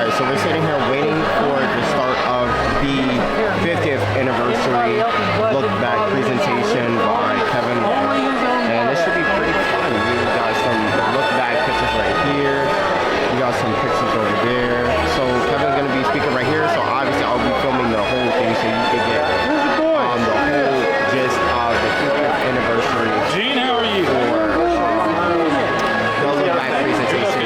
Alright, so we're sitting here waiting for the start of the 50th anniversary look back presentation by Kevin. And this should be pretty fun. We got some look back pictures right here. We got some pictures over there. So Kevin's gonna be speaking right here. So obviously I'll be filming the whole thing so you can get the whole gist of the 50th anniversary. Gene, how are you? For the look back presentation.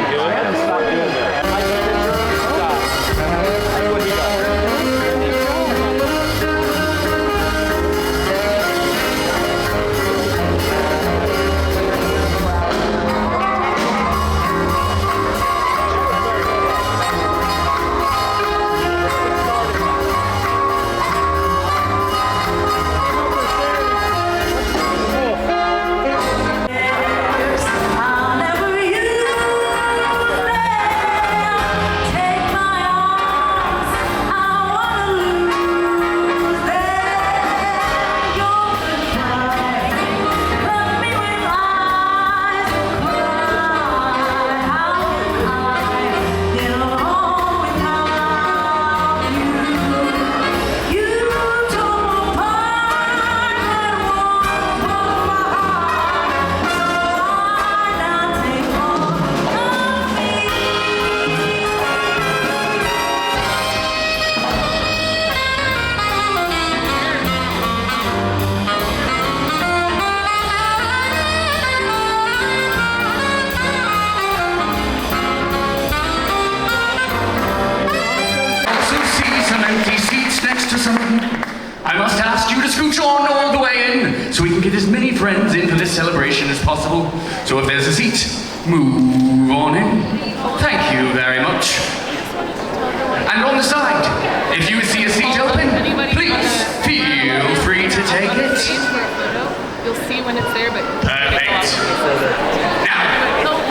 I must ask you to scooch on all the way in so we can get as many friends in for this celebration as possible. So if there's a seat, move on in. Thank you very much. And on the side, if you see a seat open, please feel free to take it. You'll see when it's there, but perfect. Now,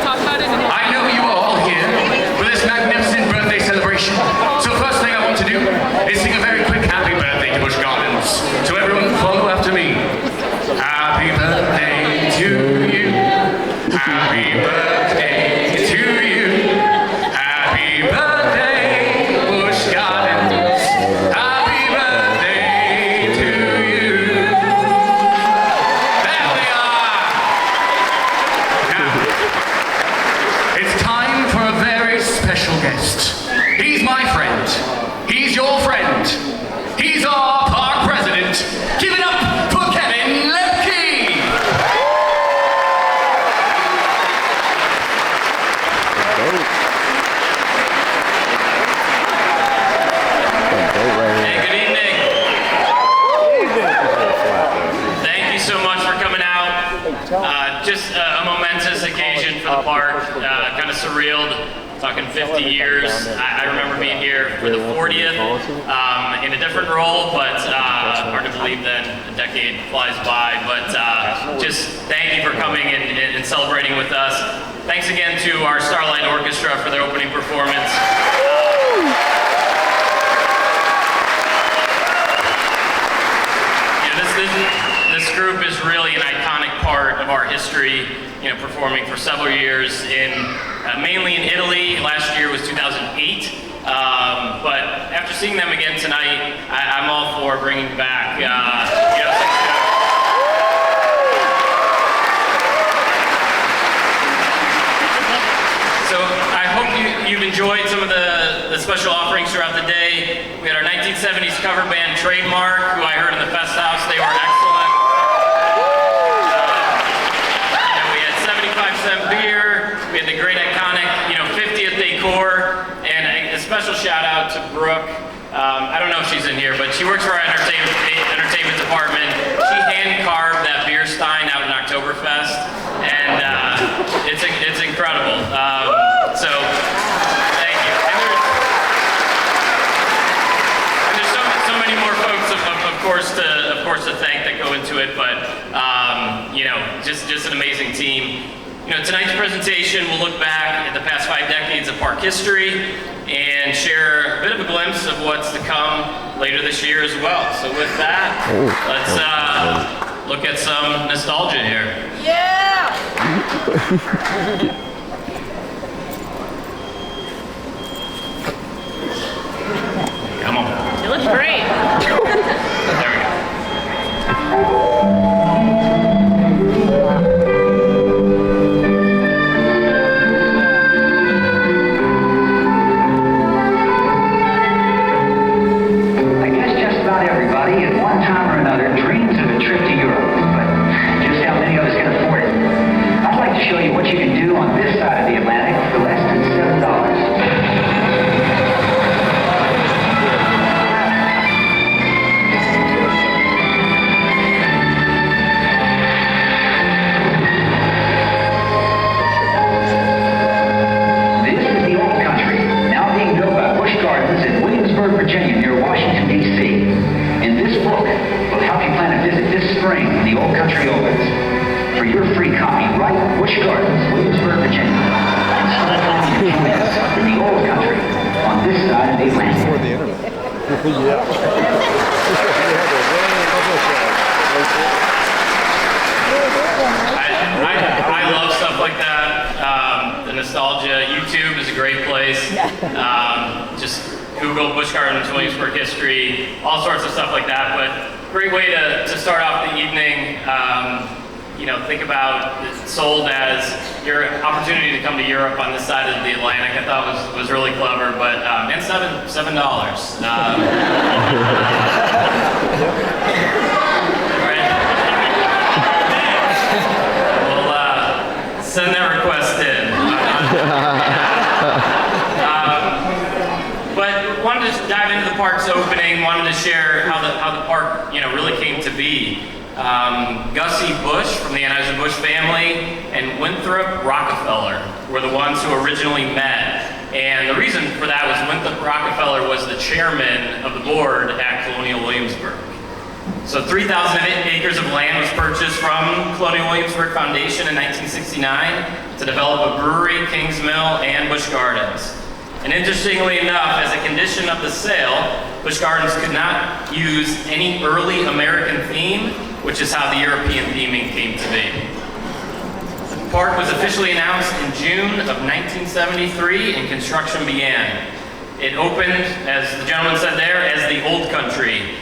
talk about it. I know you are all here for this magnificent birthday celebration. So first thing I want to do is sing a very quick happy birthday to Busch Gardens. So everyone follow after me. Happy birthday to you. Happy birthday to you. Happy birthday, Busch Gardens. Happy birthday to you. There we are. Now, it's time for a very special guest. He's my friend. He's your friend. He's our park president. Give it up for Kevin Lembke. Hey, good evening. Thank you so much for coming out. Just a momentous occasion for the park. Kind of surreal. Talking 50 years. I remember being here for the 40th in a different role, but hard to believe that a decade flies by. But just thank you for coming and celebrating with us. Thanks again to our Starlight Orchestra for their opening performance. This group is really an iconic part of our history, performing for several years mainly in Italy. Last year was 2008. But after seeing them again tonight, I'm all for bringing back, So I hope you've enjoyed some of the special offerings throughout the day. We had our 1970s cover band Trademark, who I heard in the Fest House. They were excellent. We had 75-cent beer. We had the great iconic, 50th decor, and a special shout out to Brooke. I don't know if she's in here, but she works for our entertainment department. She hand carved that beer stein out in Oktoberfest, and it's incredible. So thank you. And there's so many more folks, of course to thank that go into it, but just an amazing team. Tonight's presentation will look back at the past 5 decades of park history and share a bit of a glimpse of what's to come later this year as well. So with that, let's look at some nostalgia here. Yeah! I love stuff like that. The nostalgia. YouTube is a great place. Just Google Busch Gardens Williamsburg history, all sorts of stuff like that. But great way to start off the evening. You know, think about it sold as your opportunity to come to Europe on this side of the Atlantic. I thought was really clever, but and $7. Right. We'll send that request in. But wanted to dive into the park's opening. Wanted to share how the park really came to be. Gussie Busch from the Anheuser-Busch family and Winthrop Rockefeller were the ones who originally met. And the reason for that was Winthrop Rockefeller was the chairman of the board at Colonial Williamsburg. So 3,000 acres of land was purchased from Colonial Williamsburg Foundation in 1969 to develop a brewery, Kings Mill, and Busch Gardens. And interestingly enough, as a condition of the sale, Busch Gardens could not use any early American theme, which is how the European theming came to be. The park was officially announced in June of 1973 and construction began. It opened, as the gentleman said there, as the Old Country,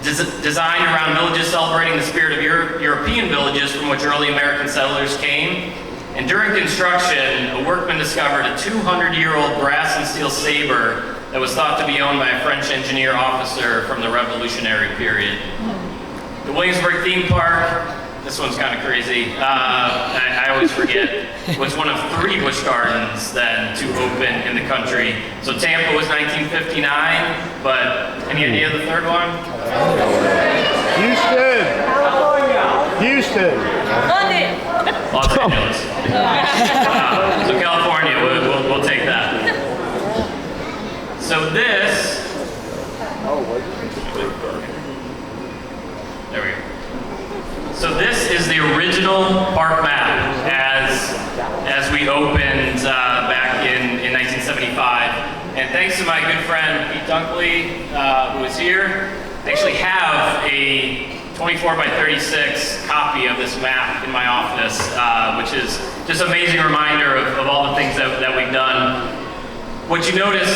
designed around villages celebrating the spirit of European villages from which early American settlers came. And during construction, a workman discovered a 200-year-old brass and steel saber that was thought to be owned by a French engineer officer from the Revolutionary period. The Williamsburg theme park, this one's kind of crazy, I always forget, was one of 3 Busch Gardens then to open in the country. So Tampa was 1959, but any idea of the third one? Houston! Houston! London. Los Angeles. So California, we'll take that. So this, there we go. So this is the original park map as we opened back in 1975. And thanks to my good friend Pete Dunkley, who is here, I actually have a 24 by 36 copy of this map in my office, which is just an amazing reminder of all the things that we've done. What you notice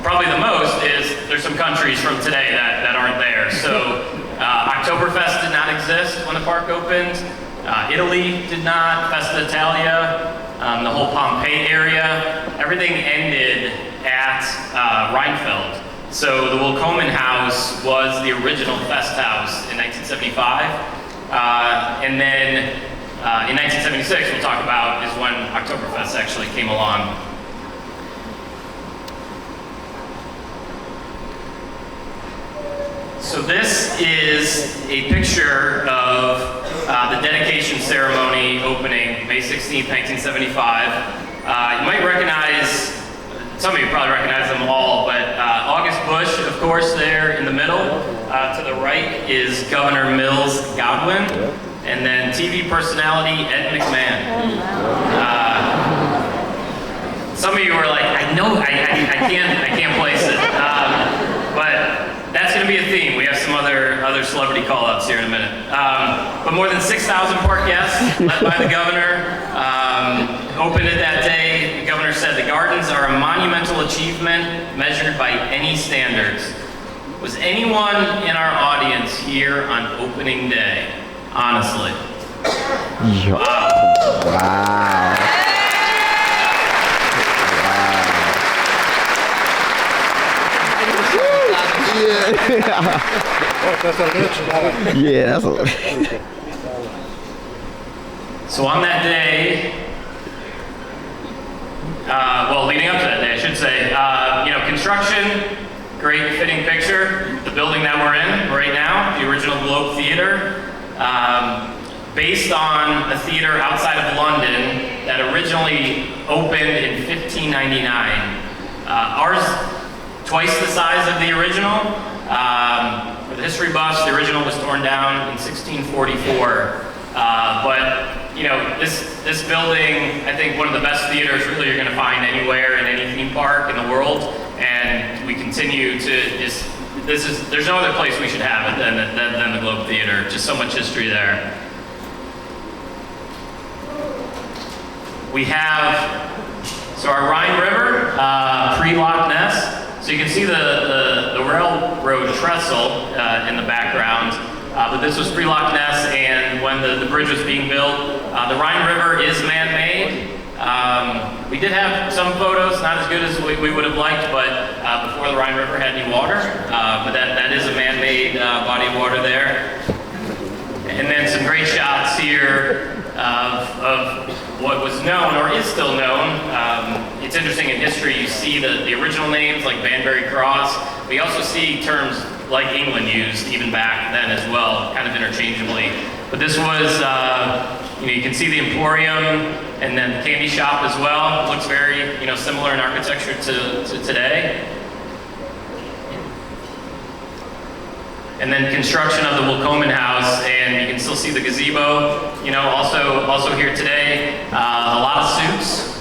probably the most is there's some countries from today that aren't there. So Oktoberfest did not exist when the park opened. Italy did not, Festa Italia, the whole Pompeii area, everything ended at Rheinfeld. So the Willkommen House was the original Fest House in 1975. And then in 1976, we'll talk about, is when Oktoberfest actually came along. So this is a picture of the dedication ceremony opening May 16th, 1975. You might recognize, some of you probably recognize them all, but August Busch, of course, there in the middle. To the right is Governor Mills Godwin, and then TV personality Ed McMahon. Some of you are like, I know, I can't place it, but that's going to be a theme. We have some other celebrity call-outs here in a minute. But more than 6,000 park guests, led by the governor, opened it that day. The governor said, "The gardens are a monumental achievement measured by any standards." Was anyone in our audience here on opening day? Honestly. Wow. Wow. Yeah, that's a... So on that day, well, leading up to that day, I should say, construction, great fitting picture. The building that we're in right now, the original Globe Theater, based on a theater outside of London that originally opened in 1599. Ours, twice the size of the original. For the history buffs, the original was torn down in 1644. But this building, I think one of the best theaters really you're going to find anywhere in any theme park in the world, and we continue to just there's no other place we should have it than the Globe Theater. Just so much history there. We have, so our Rhine River, pre-Loch Ness. So you can see the railroad trestle in the background, but this was pre-Loch Ness, and when the bridge was being built, the Rhine River is man-made. We did have some photos, not as good as we would have liked, but before the Rhine River had any water, but that is a man-made body of water there. And then some great shots here of what was known, or is still known. It's interesting in history, you see the original names like Banbury Cross. We also see terms like England used even back then as well, kind of interchangeably. But this was, you can see the Emporium and then the candy shop as well. It looks very, similar in architecture to today. And then construction of the Willkomen House, and you can still see the gazebo. Also here today, a lot of suits.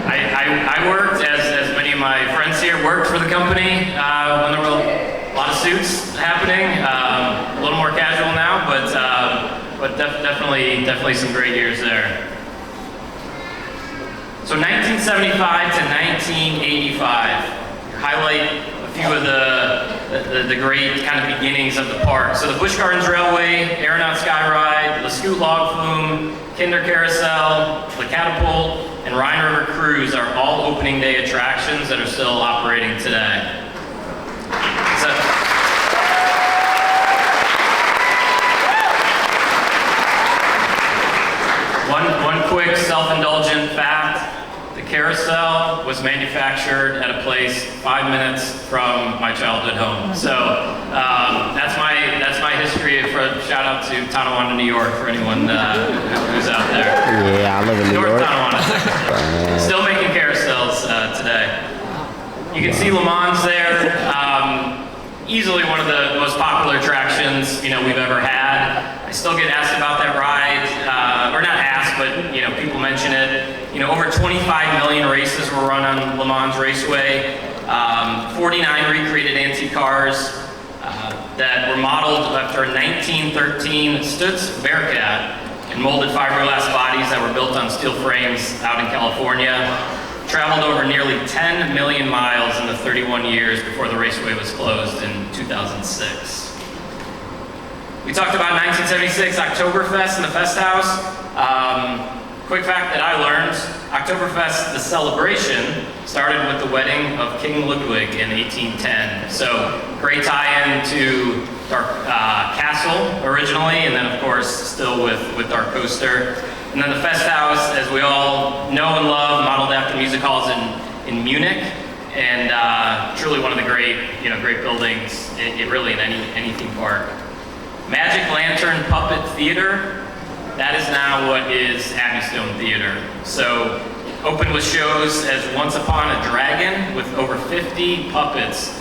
I worked, as many of my friends here worked for the company when there were a lot of suits happening. A little more casual now, but definitely some great years there. So 1975 to 1985, highlight a few of the great kind of beginnings of the park. So the Busch Gardens Railway, Aeronaut Sky Ride, the Scoot Log Flume, Kinder Carousel, the Catapult, and Rhine River Cruise are all opening day attractions that are still operating today. One quick self-indulgent fact. The carousel was manufactured at a place 5 minutes from my childhood home. So that's my history. Shout out to Tonawanda, New York, for anyone who's out there. Yeah, I live in New York. North Tonawanda, Texas. Still making carousels today. You can see Le Mans there. Easily one of the most popular attractions we've ever had. I still get asked about that ride, or not asked, but people mention it. Over 25 million races were run on Le Mans Raceway. 49 recreated antique cars that were modeled after a 1913 Stutz Bearcat and molded fiberglass bodies that were built on steel frames out in California. Traveled over nearly 10 million miles in the 31 years before the raceway was closed in 2006. We talked about 1976 Oktoberfest in the Fest House. Quick fact that I learned, Oktoberfest, the celebration, started with the wedding of King Ludwig in 1810. So great tie-in to Dark Castle originally, and then of course still with Dark Coaster. And then the Fest House, as we all know and love, modeled after music halls in Munich, and truly one of the great buildings, really in any theme park. Magic Lantern Puppet Theater, that is now what is Abbey Stone Theater. So opened with shows as Once Upon a Dragon with over 50 puppets,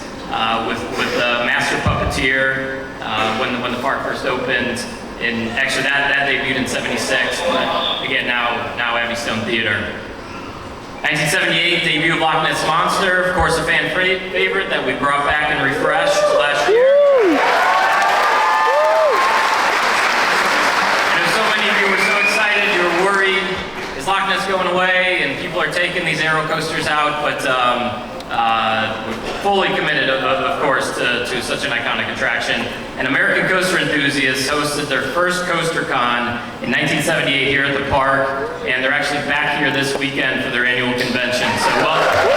with the master puppeteer when the park first opened. And actually that debuted in '76, but again now Abbey Stone Theater. 1978 debut of Loch Ness Monster, of course a fan favorite that we brought back and refreshed last year. So many of you were so excited, you were worried, is Loch Ness going away? And people are taking these aero coasters out, but we're fully committed, of course, to such an iconic attraction. And American Coaster Enthusiasts hosted their first Coaster Con in 1978 here at the park, and they're actually back here this weekend for their annual convention. So welcome.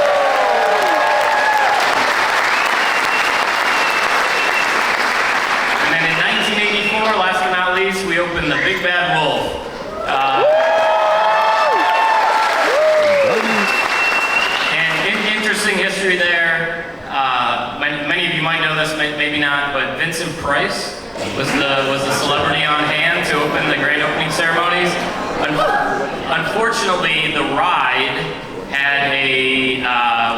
And then in 1984, last but not least, we opened the Big Bad Wolf. Interesting history there. Many of you might know this, maybe not, but Vincent Price was the celebrity on hand to open the grand opening ceremonies. Unfortunately, the ride had a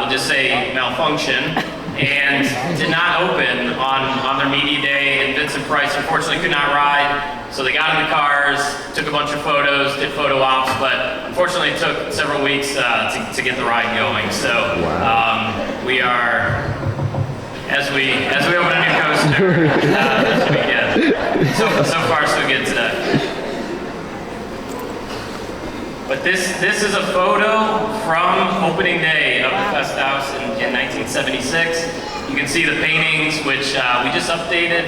we'll just say malfunction and did not open on their media day, and Vincent Price unfortunately could not ride. So they got in the cars, took a bunch of photos, did photo ops, but unfortunately it took several weeks to get the ride going. So we are as we open a new coaster this weekend. So far, so good today. But this is a photo from opening day of the Fest House in 1976. You can see the paintings, which we just updated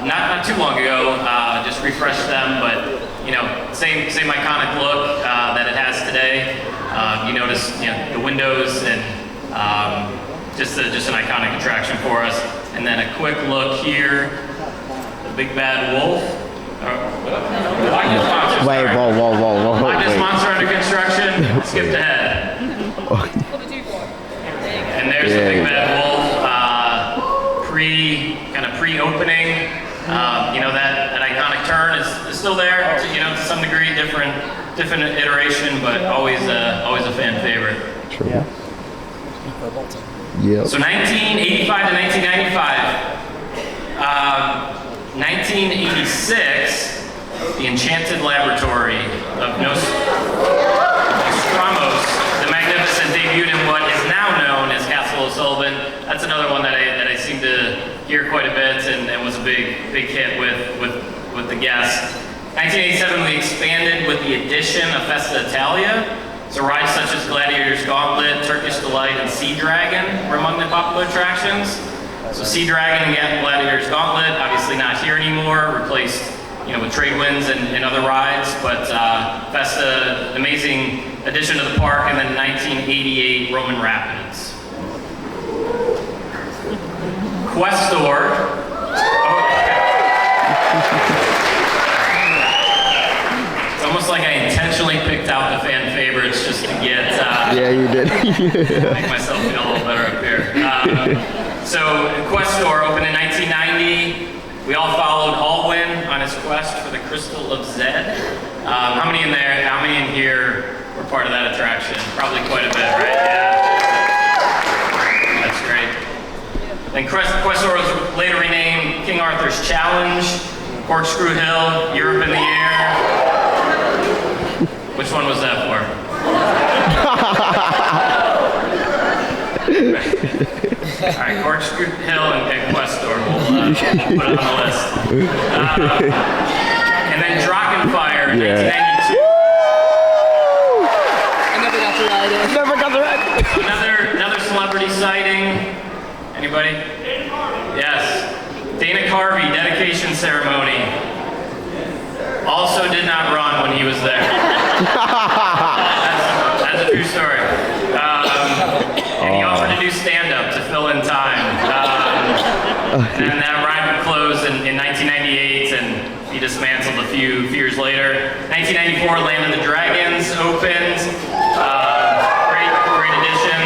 not too long ago. Just refreshed them, but you know, same iconic look that it has today. You notice, you know, the windows and just an iconic attraction for us. And then a quick look here, the Big Bad Wolf. Wait, whoa. Loch Ness Wait. Monster under construction. Skipped ahead. And there's the Big Bad Wolf. Pre-opening. You know, that iconic turn is still there. To some degree, different iteration, but always a fan favorite. True. Yep. So 1985 to 1995. 1986, the Enchanted Laboratory of Nostramos, the Magnificent, debuted in what is now known as Castle O'Sullivan. That's another one that I seem to hear quite a bit and was a big hit with the guests. 1987, we expanded with the addition of Festa Italia. So rides such as Gladiator's Gauntlet, Turkish Delight, and Sea Dragon were among the popular attractions. So Sea Dragon and Gladiator's Gauntlet, obviously not here anymore, replaced with trade winds and other rides, but Festa, amazing addition to the park, and then 1988 Roman Rapids. Questor. It's almost like I intentionally picked out the fan favorites just to get Yeah, you did. make myself feel a little better up here. So Questor opened in 1990. We all followed Alwyn on his quest for the Crystal of Zed. How many in here were part of that attraction? Probably quite a bit, right? Yeah. That's great. Then Questor was later renamed King Arthur's Challenge, Corkscrew Hill, Europe in the Air. Which one was that for? All right, Corkscrew Hill and Questor. We'll put it on the list. And then Drachenfire in 1992. I never got to ride it. Never got the right. Another celebrity sighting. Anybody? Yes. Dana Carvey, dedication ceremony. Also did not run when he was there. That's a true story. And he offered to do stand-up to fill in time. And that ride would close in 1998 and be dismantled a few years later. 1994, Land of the Dragons opened. Great addition.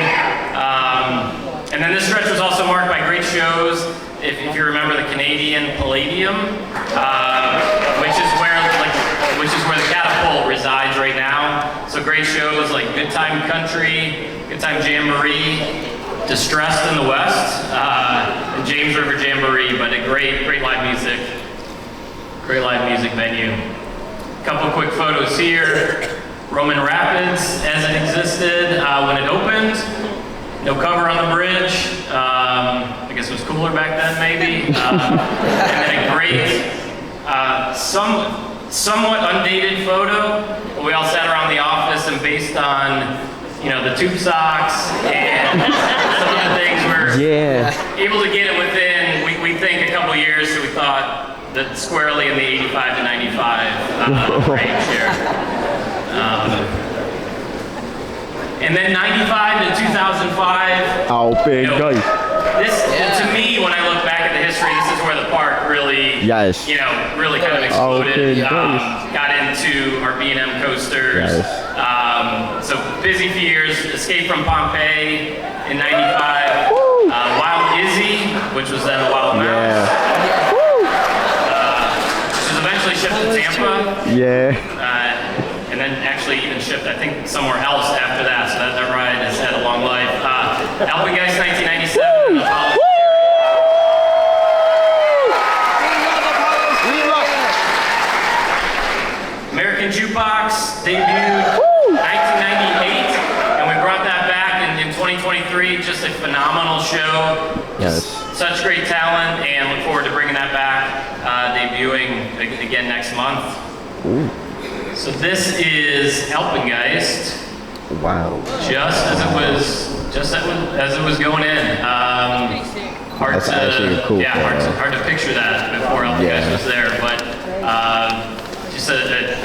And then this stretch was also marked by great shows. If you remember the Canadian Palladium, which is where the catapult resides right now. So great shows like Good Time Country, Good Time Jamboree, Distressed in the West, and James River Jamboree, but a great live music venue. A couple quick photos here. Roman Rapids as it existed when it opened. No cover on the bridge. I guess it was cooler back then, maybe. And then a great, somewhat undated photo. But we all sat around the office and based on, the tube socks and some of the things we're able to get it within, we think, a couple years. So we thought that squarely in the 85 to 95 range here. And then 95 to 2005. Open guys. This, to me, when I look back at the history, this is where the park really, really kind of exploded. Got into our B&M coasters. So busy few years. Escape from Pompeii in 95. Wild Izzy, which was then Wild Mouse. Which was eventually shipped to Tampa. And then actually even shipped, I think, somewhere else after that. So that ride has had a long life. Alpengeist 1997. American Jukebox debuted 1998, and we brought that back in 2023 2023, just a phenomenal show. Yes. Such great talent, and look forward to bringing that back, debuting again next month. Ooh. So this is Alpengeist. Wow. Just as it was going in. Hard That's to, actually a cool yeah, hard to picture that before Alpengeist was there, but just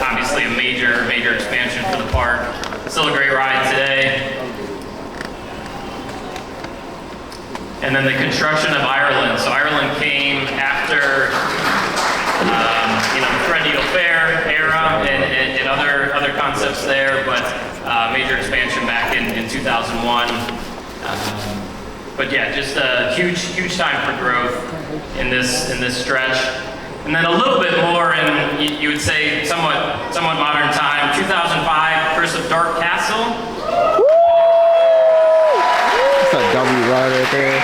obviously a major expansion for the park. Still a great ride today. And then the construction of Ireland. So Ireland came after the Threadneedle Fair era and other concepts there, but major expansion back in 2001. But yeah, just a huge time for growth in this stretch. And then a little bit more in, you would say, somewhat modern time. 2005, Curse of Dark Castle. That's a W ride right there.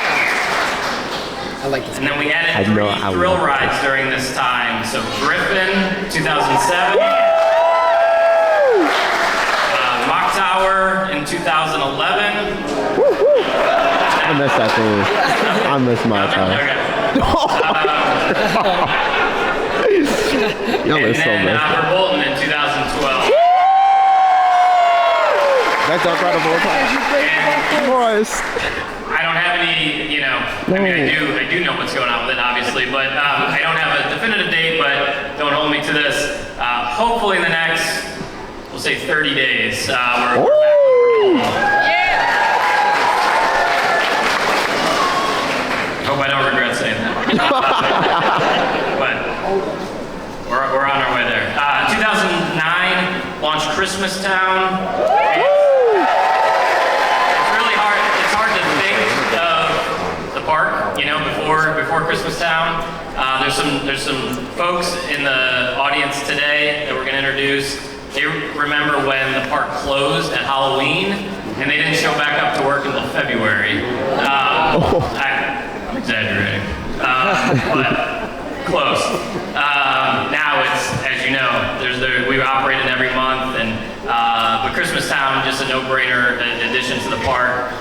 I like this. And then we added three thrill rides during this time. So Griffin, 2007. Mock Tower in 2011. I miss that thing. I miss my time. Okay. Y'all are And so then messed up. Bolton in 2012. That's incredible. And Boys. I don't have any, I mean, I do know what's going on with it, obviously, but I don't have a definitive date, but don't hold me to this. Hopefully in the next, we'll say 30 days, we're back. Hope I don't regret saying that. But we're on our way there. 2009, launched Christmas Town. It's hard to think of the park, before Christmas Town. There's some folks in the audience today that we're going to introduce. They remember when the park closed at Halloween, and they didn't show back up to work until February. I'm exaggerating, but close. Now it's, as you know, we operate it every month, and but Christmas Town, just a no-brainer addition to the park.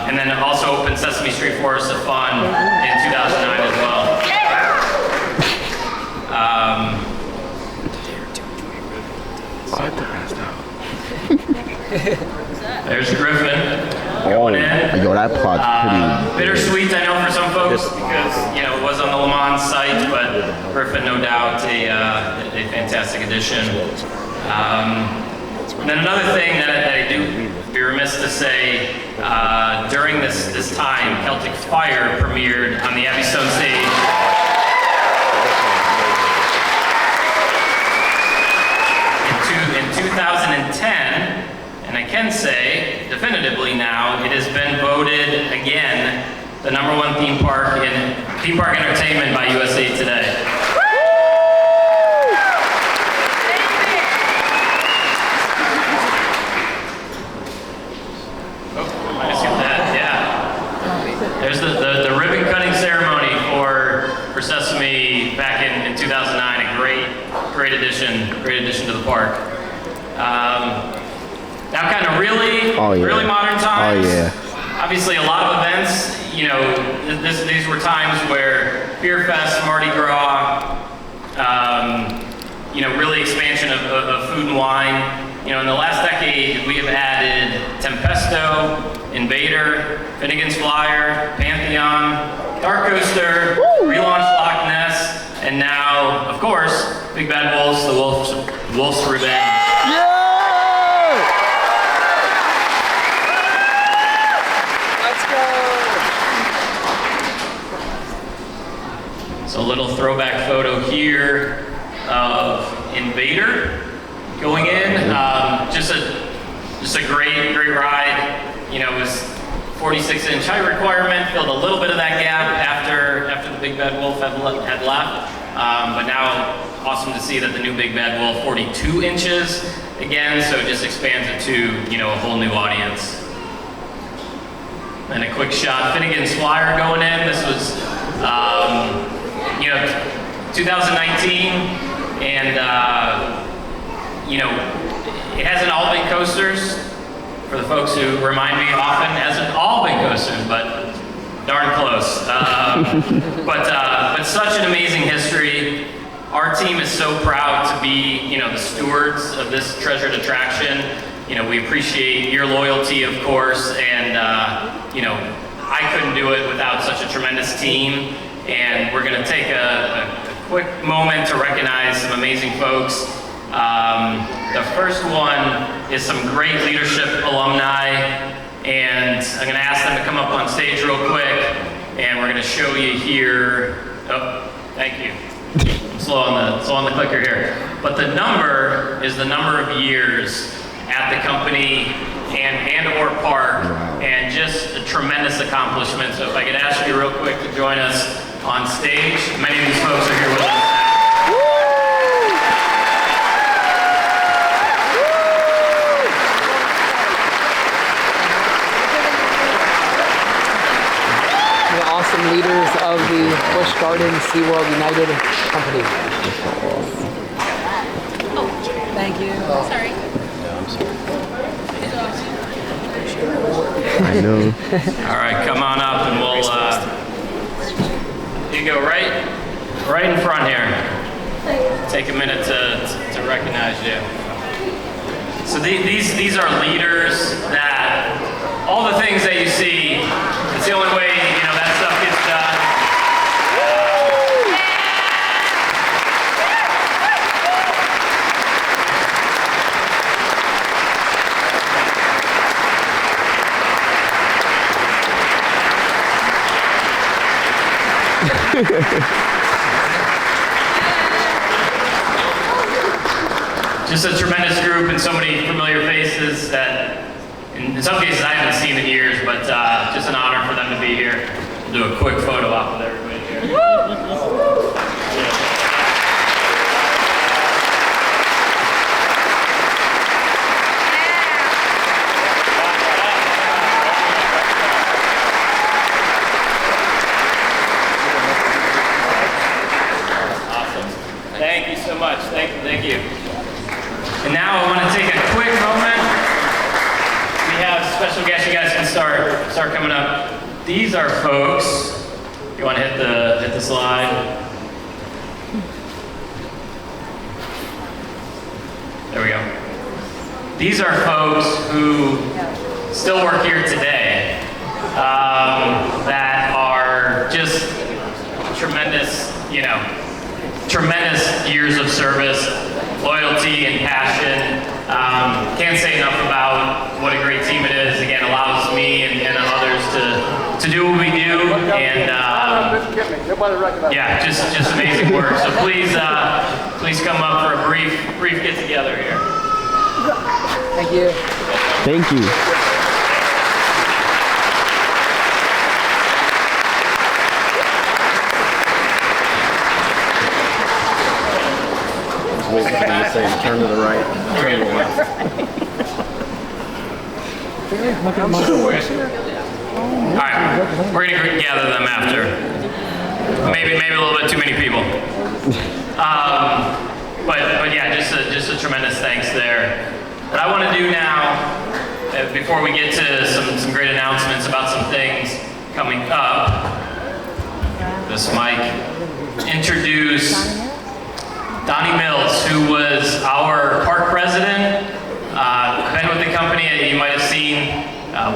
And then also opened Sesame Street Forest of Fun in 2009 as well. There's Griffin going in. Yo, that plot's pretty. Bittersweet, I know, for some folks, because it was on the Le Mans site, but Griffin, no doubt, a fantastic addition. And then another thing that I do be remiss to say, during this time, Celtic Fire premiered on the Abbey Stone stage. In 2010, and I can say definitively now, it has been voted again the #1 theme park entertainment by USA Today. Oh, I just got that. Yeah. There's the ribbon cutting ceremony for Sesame back in 2009. A great addition to the park. Now kind of really modern times. Oh yeah. Obviously a lot of events, these were times where Beer Fest, Mardi Gras, really expansion of food and wine. In the last decade, we have added Tempesto, Invader, Finnegan's Flyer, Pantheon, Dark Coaster, relaunched Loch Ness, and now, of course, Big Bad Wolves, the Wolf's Revenge. So a little throwback photo here of Invader going in. Just a great ride. It was 46-inch height requirement, filled a little bit of that gap after the Big Bad Wolf had left. But now, awesome to see that the new Big Bad Wolf, 42 inches again, so it just expands it to, a whole new audience. And a quick shot, Finnegan's Flyer going in. This was, 2019, and, it hasn't all been coasters. for the folks who remind me often, hasn't all been go soon, but darn close. But such an amazing history. Our team is so proud to be, the stewards of this treasured attraction. We appreciate your loyalty, of course, and I couldn't do it without such a tremendous team. And we're going to take a quick moment to recognize some amazing folks. The first one is some great leadership alumni, and I'm going to ask them to come up on stage real quick, and we're going to show you here. Oh, thank you. I'm slow on the clicker here. But the number is the number of years at the company and or park, and just a tremendous accomplishment. So if I could ask you real quick to join us on stage. Many of these folks are here with us. Awesome leaders of the Busch Gardens SeaWorld United Company. Thank you. Sorry. I know. All right, come on up and we'll, you go right in front here. Take a minute to recognize you. So these are leaders that, all the things that you see, it's the only way, that stuff gets done. Just a tremendous group and so many familiar faces that in some cases I haven't seen in years, but just an honor for them to be here. We'll do a quick photo op with everybody here. Awesome. Thank you so much. Thank you. And now I want to take a quick moment. We have special guests. You guys can start coming up. These are folks. You want to hit the slide? There we go. These are folks who still work here today. That are just tremendous, tremendous years of service, loyalty and passion. Can't say enough about what a great team it is. Again, allows me and others to do what we do, and yeah, just amazing work. So please come up for a brief get together here. Thank you. Thank you. Waiting for me to say turn to the right, turn to the left. All right, we're gonna gather them after. Maybe a little bit too many people. But yeah, just a tremendous thanks there. What I want to do now, before we get to some great announcements about some things coming up, this mic, introduce Donnie Mills, who was our park president. Been with the company, you might have seen,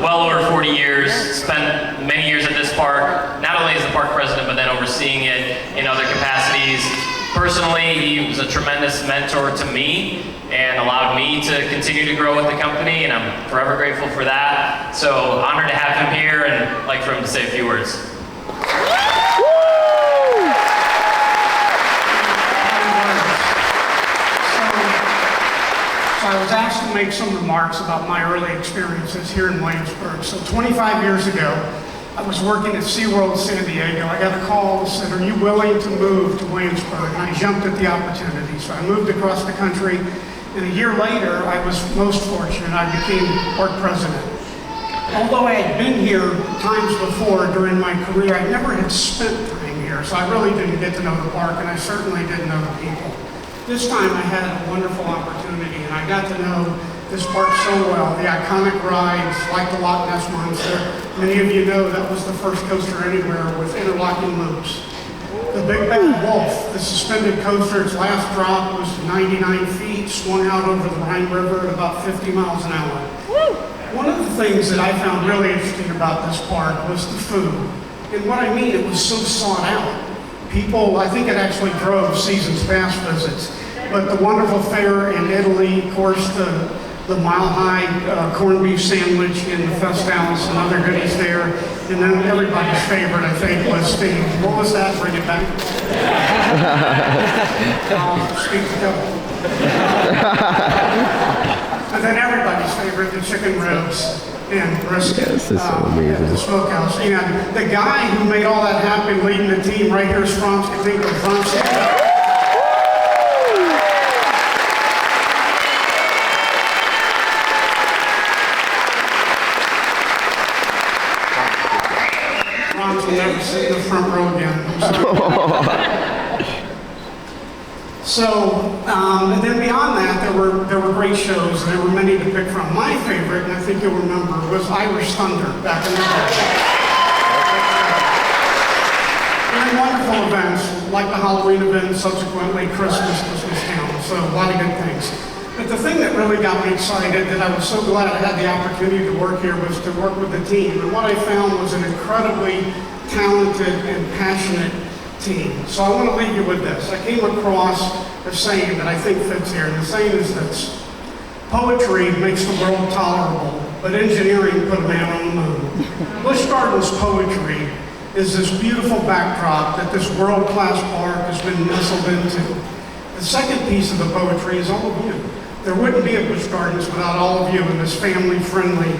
well over 40 years, spent many years at this park, not only as the park president, but then overseeing it in other capacities. Personally, he was a tremendous mentor to me and allowed me to continue to grow with the company, and I'm forever grateful for that. So honored to have him here, and I'd like for him to say a few words. So I was asked to make some remarks about my early experiences here in Williamsburg. So 25 years ago, I was working at SeaWorld San Diego. I got a call that said, "Are you willing to move to Williamsburg?" And I jumped at the opportunity. So I moved across the country, and a year later, I was most fortunate. I became park president. Although I had been here times before during my career, I never had spent time here. So I really didn't get to know the park, and I certainly didn't know the people. This time I had a wonderful opportunity, and I got to know this park so well. The iconic rides, like the Loch Ness Monster. Many of you know that was the first coaster anywhere with interlocking loops. The Big Bad Wolf, the suspended coaster, its last drop was 99 feet, swung out over the Rhine River at about 50 miles an hour. One of the things that I found really interesting about this park was the food. And what I mean, it was so sought out. People, I think it actually drove season's pass visits. But the wonderful fare in Italy, of course, the mile-high corned beef sandwich in the Fest House and other goodies there. And then everybody's favorite, I think, was the, what was that? Bring it back. Speak to Kevin. And then everybody's favorite, the chicken ribs and brisket This is so amazing. at the smokehouse. And the guy who made all that happen, leading the team right here is Franz Katinko. Franz. Franz will never sit in the front row again. I'm sorry. So, and then beyond that, there were great shows. There were many to pick from. My favorite, and I think you'll remember, was Irish Thunder back in the day. And wonderful events, like the Halloween event, subsequently Christmas Town. So a lot of good things. But the thing that really got me excited, that I was so glad I had the opportunity to work here, was to work with the team. And what I found was an incredibly talented and passionate team. So I want to leave you with this. I came across a saying that I think fits here, and the saying is this: poetry makes the world tolerable, but engineering put a man on the moon. Busch Gardens poetry is this beautiful backdrop that this world-class park has been nestled into. The second piece of the poetry is all of you. There wouldn't be a Busch Gardens without all of you in this family-friendly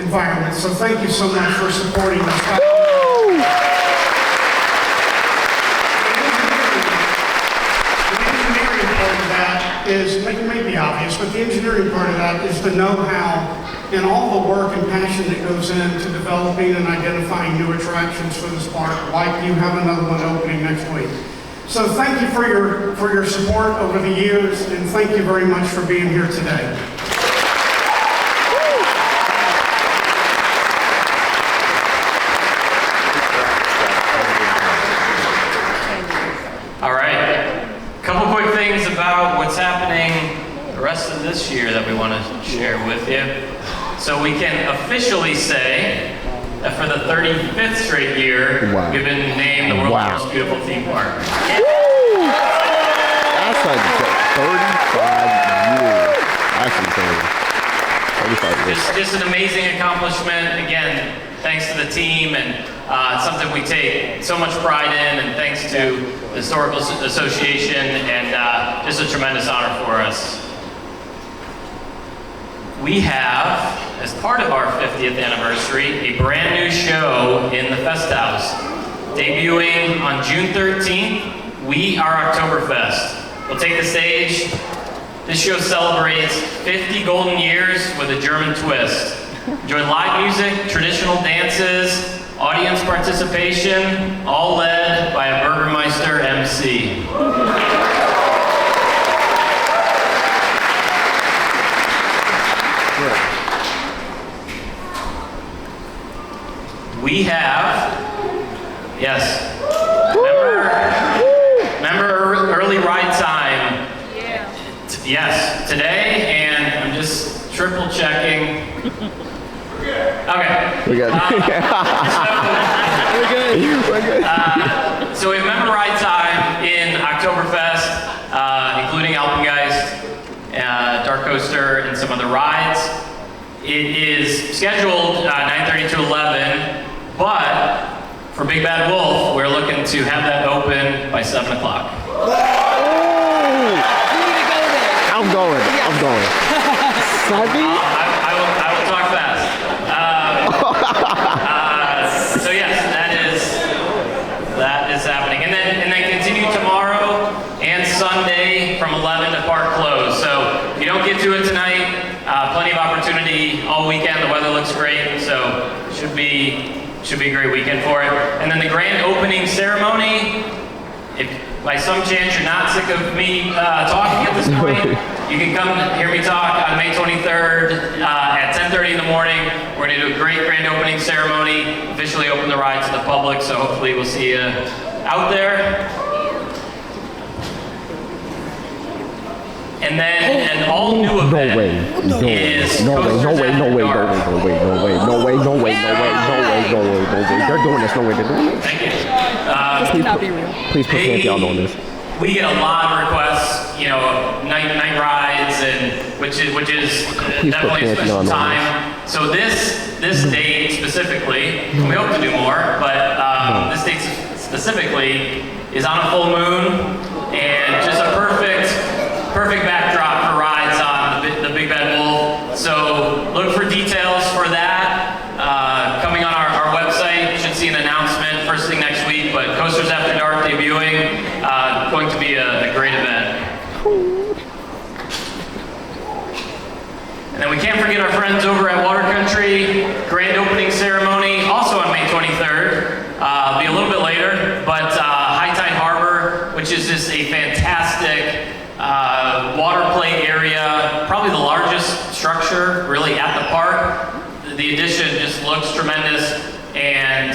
environment. So thank you so much for supporting us. Is, it may be obvious, but the engineering part of that is the know-how and all the work and passion that goes into developing and identifying new attractions for this park, like you have another one opening next week. So thank you for your support over the years, and thank you very much for being here today. All right. Couple quick things about what's happening the rest of this year that we want to share with you. So we can officially say that for the 35th straight year, we've been named the world's most beautiful theme park. That's like 35 years. That's insane. 35 years. Just an amazing accomplishment. Again, thanks to the team, and it's something we take so much pride in, and thanks to the Historical Association, and just a tremendous honor for us. We have, as part of our 50th anniversary, a brand new show in the Fest House. Debuting on June 13th, We Are Oktoberfest. We'll take the stage. This show celebrates 50 golden years with a German twist. Enjoy live music, traditional dances, audience participation, all led by a Burgermeister MC. We have, yes, remember early ride time? Yeah. Yes, today, and I'm just triple checking. Okay. We got We're good. So we have member ride time in Oktoberfest, including Alpengeist, Dark Coaster, and some other rides. It is scheduled 9:30 to 11, but for Big Bad Wolf, we're looking to have that open by 7 o'clock. I'm going. Savvy? I will talk fast. So yes, that is happening, and then continue tomorrow and Sunday from 11 to park close. So if you don't get to it tonight, plenty of opportunity all weekend. The weather looks great, so should be a great weekend for it. And then the grand opening ceremony. If by some chance you're not sick of me talking at this point, you can come hear me talk on May 23rd at 10:30 in the morning. We're going to do a great grand opening ceremony, officially open the ride to the public, so hopefully we'll see you out there. And then an all-new event is No way. They're doing this. No way. They're doing this. Thank you. Cannot be real. Please put Pantheon on this. We get a lot of requests, you know, night rides, and which is definitely a special time. So this date specifically, we hope to do more, but this date specifically is on a full moon, and just a perfect backdrop for rides on the Big Bad Wolf. So look for details for that coming on our website. You should see an announcement first thing next week, but Coasters After Dark debuting, going to be a great event. And then we can't forget our friends over at Water Country, grand opening ceremony, also on May 23rd. Be a little bit later, but High Tide Harbor, which is just a fantastic water play area, probably the largest structure really at the park. The addition just looks tremendous, and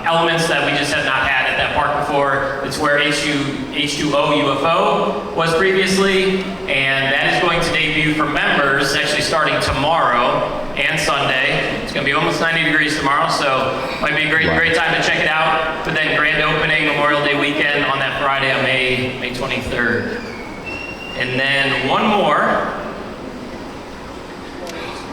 elements that we just have not had at that park before. It's where H2O UFO was previously, and that is going to debut for members actually starting tomorrow and Sunday. It's going to be almost 90 degrees tomorrow, so might be a great time to check it out. But then grand opening Memorial Day weekend on that Friday on May 23rd. And then one more.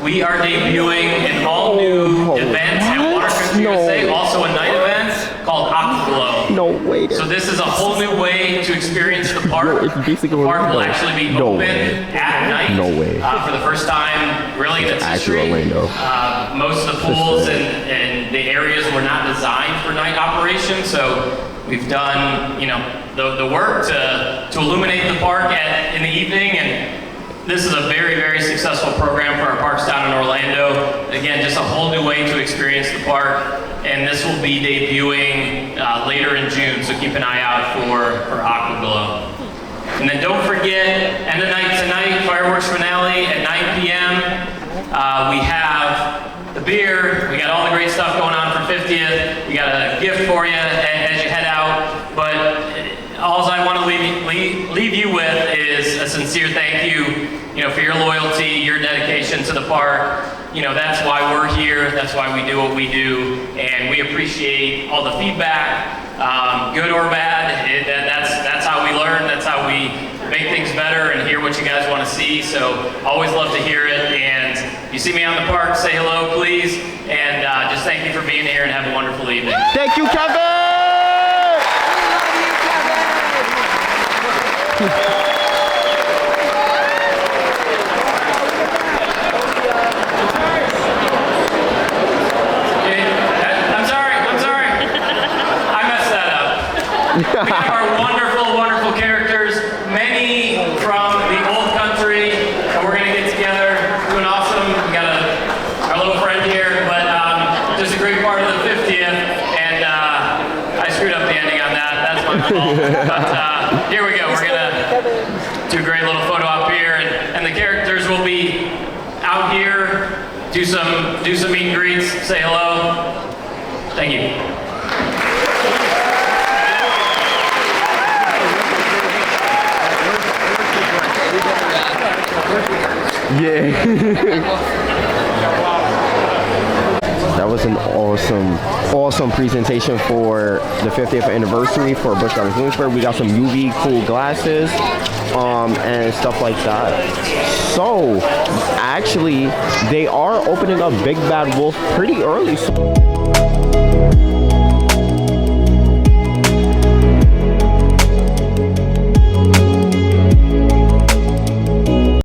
We are debuting an all-new event at Water Country USA, also a night event called Aquaglow. No way. So this is a whole new way to experience the park. It's basically The park will actually be open at night. No way. For the first time, really, in its history. Orlando. Most of the pools and the areas were not designed for night operation, so we've done, you know, the work to illuminate the park in the evening, and this is a very successful program for our parks down in Orlando. Again, just a whole new way to experience the park, and this will be debuting later in June, so keep an eye out for Aquaglow. And then don't forget, end of night tonight, fireworks finale at 9 p.m. We have the beer, we got all the great stuff going on for 50th, we got a gift for you as you head out, but all I want to leave you with is a sincere thank you, for your loyalty, your dedication to the park. That's why we're here. That's why we do what we do, and we appreciate all the feedback, good or bad. That's how we learn. That's how we make things better and hear what you guys want to see. So always love to hear it. And if you see me on the park, say hello, please. And just thank you for being here, and have a wonderful evening. Thank you, Kevin. We have our wonderful characters, many from the old country, and we're going to get together, doing awesome. We got our little friend here, but just a great part of the 50th, and I screwed up the ending on that. That's my fault. But here we go. We're going to do a great little photo op here, and the characters will be out here, do some meet and greets, say hello. Thank you. Yeah. That was an awesome presentation for the 50th anniversary for Busch Gardens Williamsburg. We got some UV cool glasses and stuff like that. So actually they are opening up Big Bad Wolf pretty early.